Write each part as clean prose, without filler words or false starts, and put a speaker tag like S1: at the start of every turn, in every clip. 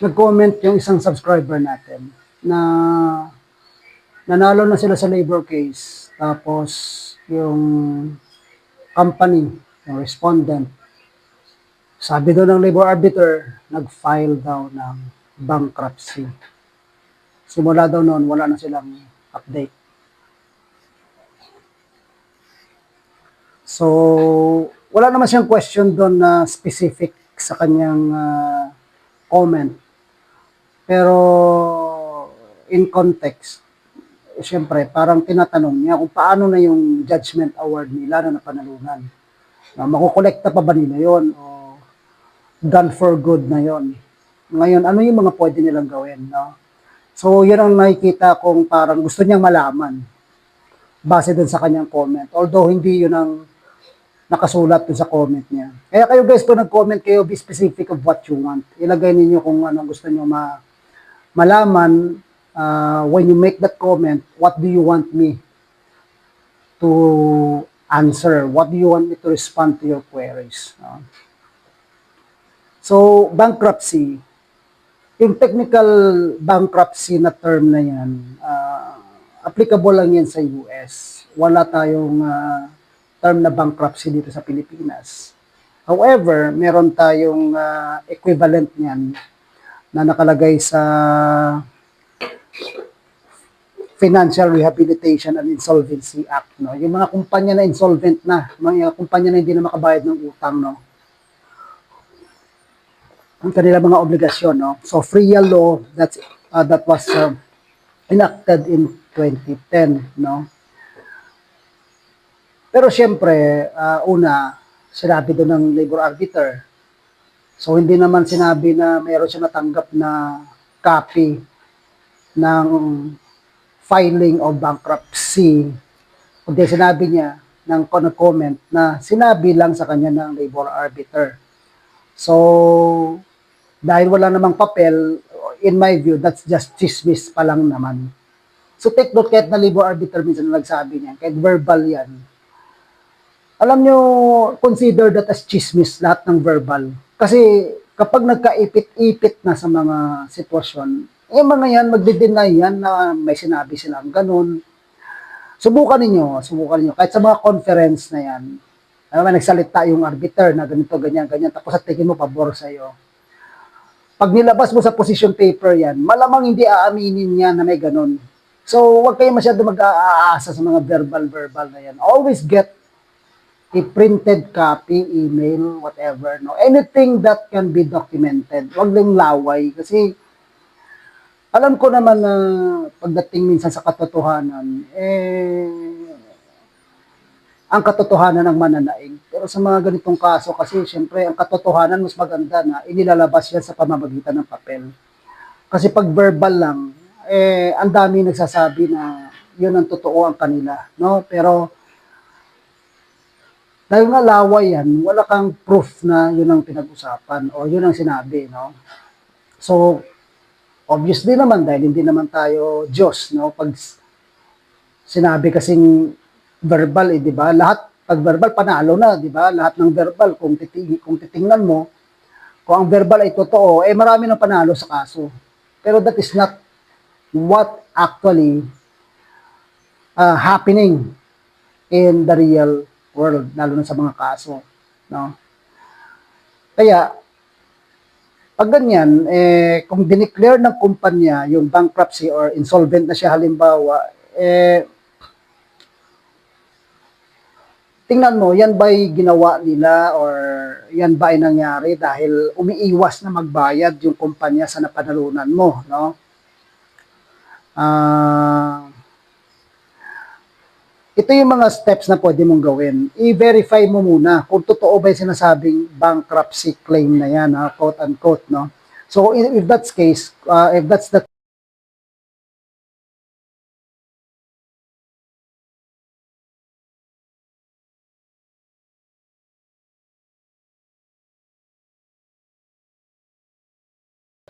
S1: nag-comment yung isang subscriber natin na nanalo na sila sa labor case. Tapos yung company, yung respondent, sabi daw ng labor arbiter, nag-file daw ng bankruptcy. Simula daw noon, wala na silang update. So, wala naman siyang question doon na specific sa kanyang comment. Pero, in context, siyempre, parang tinatanong niya kung paano na yung judgment award nila na napanalunan. Makukolekta pa ba nila yon o done for good na yon? Ngayon, ano yung mga pwede nilang gawin? No? So, yun ang nakikita kong parang gusto niyang malaman base dun sa kanyang comment. Although, hindi yun ang nakasulat dun sa comment niya. Kaya kayo guys, kung nag-comment kayo, be specific of what you want. Ilagay ninyo kung anong gusto niyo malaman when you make that comment, what do you want me to answer? What do you want me to respond to your queries? So, bankruptcy, yung technical bankruptcy na term na yan, applicable lang yan sa US. Wala tayong term na bankruptcy dito sa Pilipinas. However, meron tayong equivalent niyan na nakalagay sa Financial Rehabilitation and Insolvency Act. No? Yung mga kumpanya na insolvent na, mga kumpanya na hindi na makabayad ng utang, no? Ang kanila mga obligasyon. No? So, FRIA law, that was enacted in 2010. No? Pero syempre, una, sinabi doon ng labor arbiter. So, hindi naman sinabi na mayroon siya natanggap na copy ng filing of bankruptcy. Kundi sinabi niya ng comment na sinabi lang sa kanya ng labor arbiter. So, dahil wala namang papel, in my view, that's just chismis pa lang naman. So, take note kahit na labor arbiter minsan na nagsabi niya, kahit verbal yan. Alam nyo, consider that as chismis, lahat ng verbal. Kasi kapag nagkaipit-ipit na sa mga sitwasyon, mga yan, magde-deny yan na may sinabi silang ganun. Subukan ninyo. Kahit sa mga conference na yan, nagsalita yung arbiter na ganito, ganyan, tapos at tingin mo pabor sa'yo. Pag nilabas mo sa position paper yan, malamang hindi aaminin niya na may ganun. So, huwag kayo masyado mag-aasa sa mga verbal na yan. Always get a printed copy, email, whatever. No? Anything that can be documented. Huwag lang laway. Kasi, alam ko naman na pagdating minsan sa katotohanan, ang katotohanan ang mananaig. Pero sa mga ganitong kaso, kasi syempre, ang katotohanan mas maganda na inilalabas yan sa pamamagitan ng papel. Kasi pag verbal lang, ang dami nagsasabi na yun ang totoo ang kanila. No? Pero, dahil nga laway yan, wala kang proof na yun ang pinag-usapan o yun ang sinabi. No? So, obviously naman, dahil hindi naman tayo Diyos, no? Pag sinabi kasing verbal, di ba? Lahat, pag verbal, panalo na, di ba? Lahat ng verbal, kung titingnan mo, kung ang verbal ay totoo, marami nang panalo sa kaso. Pero that is not what actually happening in the real world, lalo na sa mga kaso, no? Kaya, pag ganyan, kung dineclare ng kumpanya yung bankruptcy or insolvent na siya halimbawa, tingnan mo, yan ba'y ginawa nila or yan ba ay nangyari dahil umiiwas na magbayad yung kumpanya sa napanalunan mo, no? Ito yung mga steps na pwede mong gawin. I-verify mo muna kung totoo ba yung sinasabing bankruptcy claim na yan, quote unquote, no? So if that's case, if that's the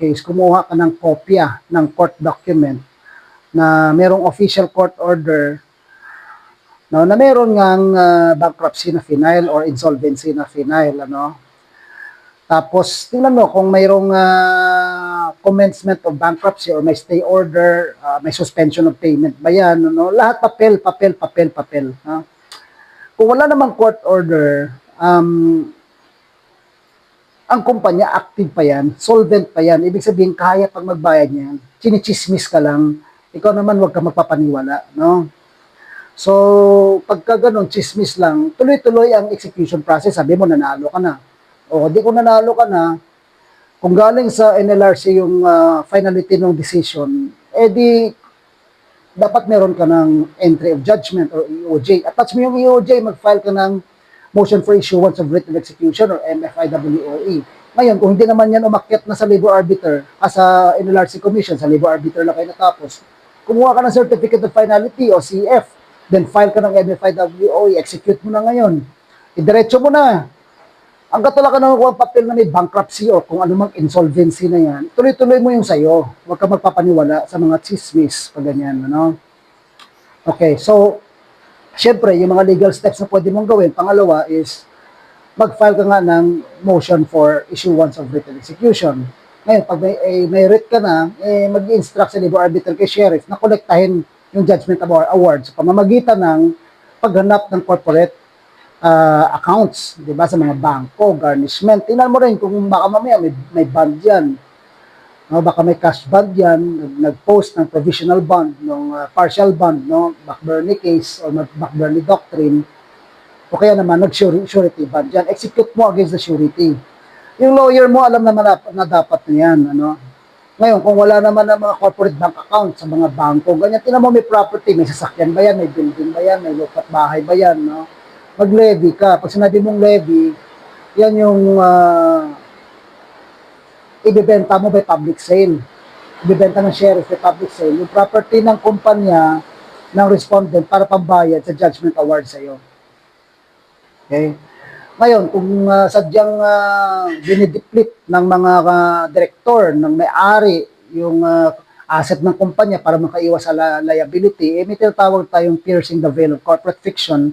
S1: case, kumuha ka ng kopya ng court document na merong official court order, no, na meron ngang bankruptcy na final or insolvency na final, ano. Tapos tingnan mo kung mayroong commencement of bankruptcy or may stay order, may suspension of payment ba yan, no? Lahat papel. No? Kung wala namang court order, ang kumpanya active pa yan, solvent pa yan, ibig sabihin kaya pag magbayad niyan, chinichismis ka lang, ikaw naman wag ka magpapaniwala, no? So, pagka ganun, chismis lang, tuloy-tuloy ang execution process, sabi mo nanalo ka na. O, di kung nanalo ka na, kung galing sa NLRC yung finality ng decision, di dapat meron ka ng entry of judgment or EOJ. Attach mo yung EOJ, mag-file ka ng motion for issuance of writ of execution or MFIWOE. Ngayon, kung hindi naman yan umakyat na sa labor arbiter, sa NLRC Commission, sa labor arbiter na kayo natapos, kumuha ka ng certificate of finality o CF, then file ka ng MFIWOE, execute mo na ngayon. Idiretso mo na. Ang katula ka na nakuha papel na may bankruptcy o kung anumang insolvency na yan, tuloy-tuloy mo yung sayo. Huwag ka magpapaniwala sa mga chismis, pag ganyan, ano? Okay, so, syempre, yung mga legal steps na pwede mong gawin, pangalawa is, mag-file ka nga ng motion for issuance of writ of execution. Ngayon, pag may writ ka na, mag-instruct sa labor arbiter kay sheriff na kolektahin yung judgment award sa pamamagitan ng paghanap ng corporate accounts, di ba, sa mga bangko, garnishment. Tingnan mo rin kung baka mamaya may bond yan. No, baka may cash bond yan, nag-post ng provisional bond, ng partial bond, no, McBurney case or McBurney doctrine, o kaya naman nag-surety bond yan. Execute mo against the surety. Yung lawyer mo, alam naman na dapat na yan. Ano? Ngayon, kung wala naman ng mga corporate bank account sa mga bangko, ganyan, tingnan mo may property, may sasakyan ba yan, may building ba yan, may lupat bahay ba yan, no? Mag-levy ka. Pag sinabi mong levy, yan yung ibibenta mo by public sale. Ibibenta ng sheriff by public sale. Yung property ng kumpanya ng respondent para pambayad sa judgment award sa'yo. Okay? Ngayon, kung sadyang dinideplete ng mga director, ng may-ari, yung asset ng kumpanya para makaiwas sa liability, may tinatawag tayong piercing the veil of corporate fiction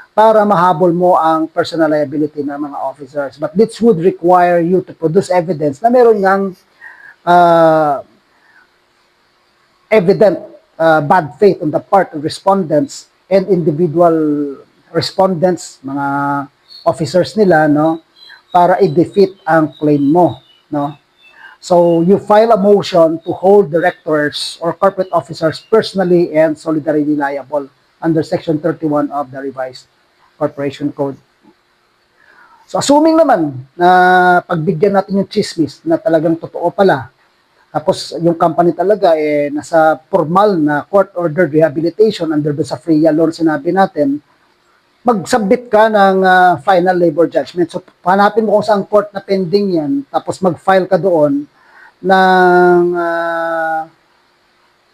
S1: para mahabol mo ang personal liability ng mga officers. But this would require you to produce evidence na meron ngang evident bad faith on the part of respondents and individual respondents, mga officers nila, no, para i-defeat ang claim mo, no. So, you file a motion to hold directors or corporate officers personally and solidarily liable under Section 31 of the revised Corporation Code. So, assuming naman na pagbigyan natin yung chismis na talagang totoo pala, tapos yung company talaga nasa formal na court-ordered rehabilitation under the Safria law sinabi natin, mag-submit ka ng final labor judgment. So, hanapin mo kung saan court na pending yan, tapos mag-file ka doon ng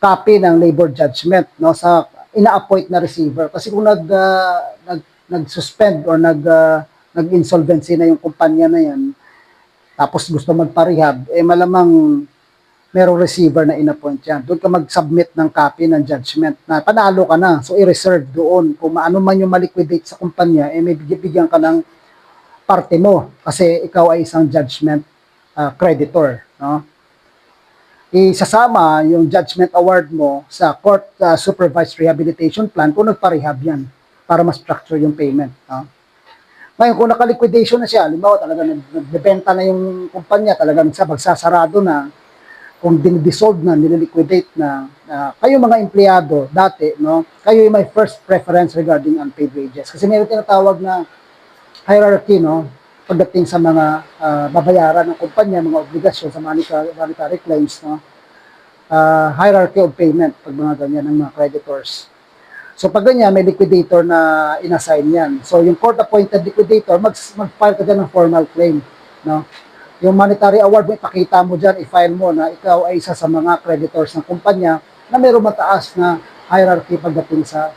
S1: copy ng labor judgment, no, sa ina-appoint na receiver. Kasi kung nag-suspend or nag-insolvency na yung kumpanya na yan, tapos gusto magpa-rehab, malamang merong receiver na in-appoint yan. Doon ka mag-submit ng copy ng judgment na panalo ka na. So, i-reserve doon. Kung ano man yung maliquidate sa kumpanya, may bigyan ka ng parte mo kasi ikaw ay isang judgment creditor. No? Isasama yung judgment award mo sa court supervised rehabilitation plan kung nagpa-rehab yan para ma-structure yung payment. No? Ngayon, kung naka-liquidation na siya, halimbawa talaga nagbebenta na yung kumpanya, talagang magsasarado na, kung dinidissolve na, nililiquidate na, kayo mga empleyado dati, no, kayo yung may first preference regarding unpaid wages. Kasi mayroon tinatawag na hierarchy, no, pagdating sa mga babayaran ng kumpanya, mga obligasyon sa monetary claims, no, hierarchy of payment, pag mga ganyan ng mga creditors. So pag ganyan, may liquidator na inassign yan. So yung court-appointed liquidator, mag-file ka dyan ng formal claim. No? Yung monetary award mo, ipakita mo dyan, i-file mo na ikaw ay isa sa mga creditors ng kumpanya na mayroong mataas na hierarchy pagdating sa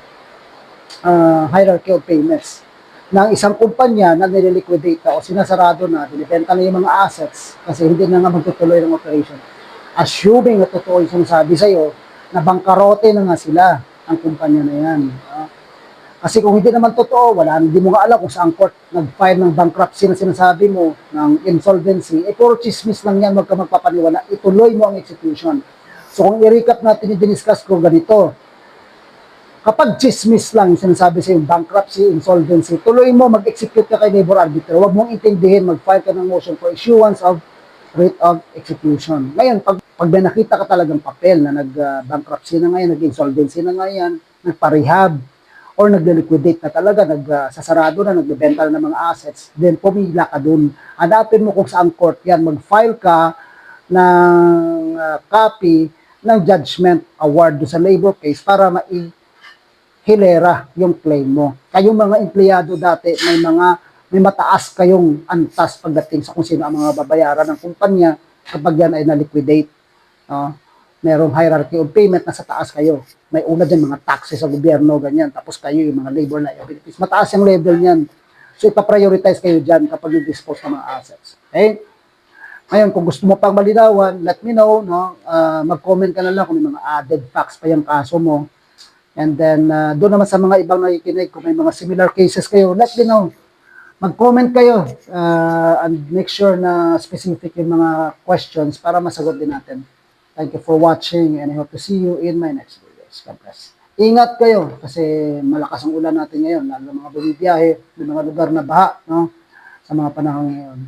S1: hierarchy of payments. Ng isang kumpanya na nililiquidate o sinasarado na, binibenta na yung mga assets kasi hindi na nga magtutuloy ng operation. Assuming na totoo yung sinasabi sa'yo, na bangkarote na nga sila ang kumpanya na yan. Kasi kung hindi naman totoo, hindi mo nga alam kung saan court nag-file ng bankruptcy na sinasabi mo, ng insolvency, puro chismis lang yan, wag ka magpapaniwala, ituloy mo ang execution. So kung i-recap natin yung diniscuss ko ganito, kapag chismis lang yung sinasabi sa yung bankruptcy, insolvency, tuloy mo, mag-execute ka kay labor arbiter, wag mong intindihin, mag-file ka ng motion for issuance of writ of execution. Ngayon, pag may nakita ka talagang papel na nag-bankruptcy na ngayon, nag-insolvency na ngayon, nagpa-rehab, or nag-liquidate na talaga, nagsasarado na, nagbebenta na ng mga assets, then pumila ka dun. Hanapin mo kung saan court yan, mag-file ka ng copy ng judgment award do sa labor case para hilera yung claim mo. Kayong mga empleyado dati, may mataas kayong antas pagdating sa kung sino ang mga babayaran ng kumpanya kapag yan ay na-liquidate. Merong hierarchy of payment, nasa taas kayo. May una din mga taxes sa gobyerno, ganyan. Tapos kayo yung mga labor liabilities. Mataas yung level niyan. So ipaprioritize kayo dyan kapag you-dispose ng mga assets. Okay? Ngayon, kung gusto mo pang malinawan, let me know. Mag-comment ka na lang kung may mga added facts pa yung kaso mo. And then, doon naman sa mga ibang nakikinig, kung may mga similar cases kayo, let me know. Mag-comment kayo and make sure na specific yung mga questions para masagot din natin. Thank you for watching and I hope to see you in my next videos. God bless. Ingat kayo kasi malakas ang ulan natin ngayon, lalo mga bumibiyahe, may mga lugar na baha, no? Sa mga panahon ngayon.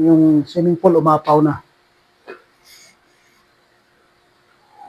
S1: Yung swimming pool umapaw na.